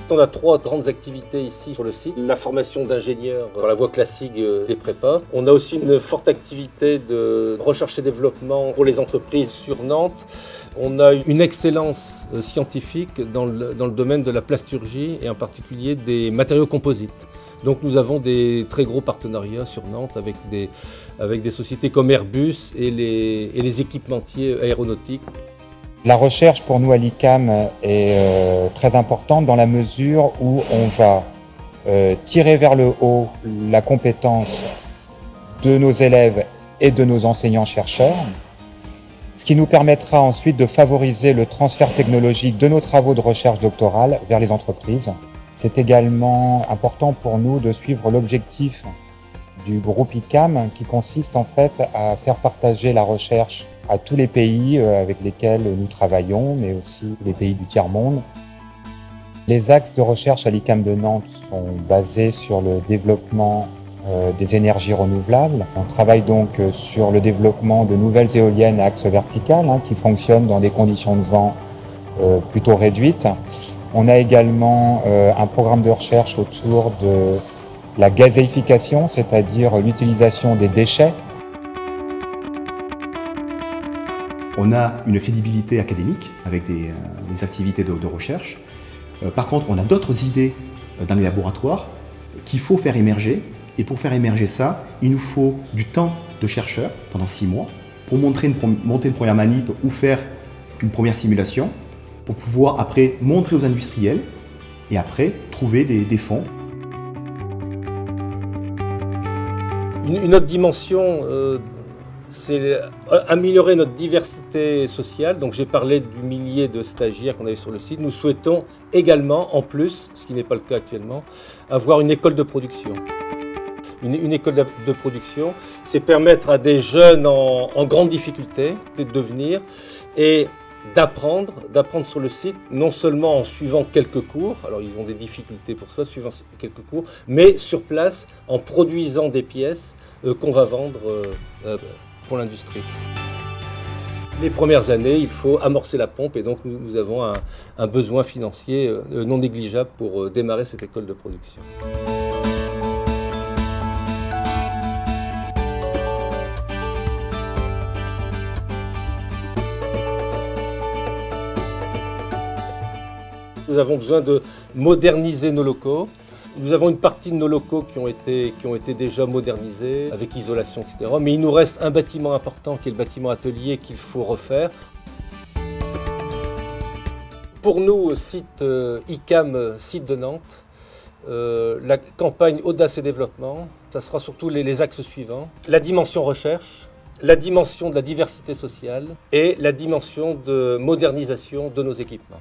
On a trois grandes activités ici sur le site. La formation d'ingénieurs dans la voie classique des prépas. On a aussi une forte activité de recherche et développement pour les entreprises sur Nantes. On a une excellence scientifique dans le domaine de la plasturgie et en particulier des matériaux composites. Donc nous avons des très gros partenariats sur Nantes avec des sociétés comme Airbus et les équipementiers aéronautiques. La recherche pour nous à l'ICAM est très importante dans la mesure où on va tirer vers le haut la compétence de nos élèves et de nos enseignants-chercheurs, ce qui nous permettra ensuite de favoriser le transfert technologique de nos travaux de recherche doctorale vers les entreprises. C'est également important pour nous de suivre l'objectif du groupe ICAM qui consiste en fait à faire partager la recherche à tous les pays avec lesquels nous travaillons, mais aussi les pays du tiers-monde. Les axes de recherche à l'ICAM de Nantes sont basés sur le développement des énergies renouvelables. On travaille donc sur le développement de nouvelles éoliennes à axe vertical qui fonctionnent dans des conditions de vent plutôt réduites. On a également un programme de recherche autour de la gazéification, c'est-à-dire l'utilisation des déchets. On a une crédibilité académique avec des activités de recherche. Par contre, on a d'autres idées dans les laboratoires qu'il faut faire émerger. Et pour faire émerger ça, il nous faut du temps de chercheur pendant 6 mois pour monter une première manip ou faire une première simulation, pour pouvoir après montrer aux industriels et après trouver des fonds. Une autre dimension, c'est améliorer notre diversité sociale. Donc j'ai parlé du millier de stagiaires qu'on avait sur le site. Nous souhaitons également, en plus, ce qui n'est pas le cas actuellement, avoir une école de production. Une école de production, c'est permettre à des jeunes en grande difficulté de venir et d'apprendre sur le site, non seulement en suivant quelques cours, alors ils ont des difficultés pour ça, suivant quelques cours, mais sur place, en produisant des pièces qu'on va vendre pour l'industrie. Les premières années, il faut amorcer la pompe et donc nous avons un besoin financier non négligeable pour démarrer cette école de production. Nous avons besoin de moderniser nos locaux. Nous avons une partie de nos locaux qui ont été déjà modernisés, avec isolation, etc. Mais il nous reste un bâtiment important qui est le bâtiment atelier qu'il faut refaire. Pour nous, site ICAM, site de Nantes, la campagne Audace et Développement, ça sera surtout les axes suivants. La dimension recherche, la dimension de la diversité sociale et la dimension de modernisation de nos équipements.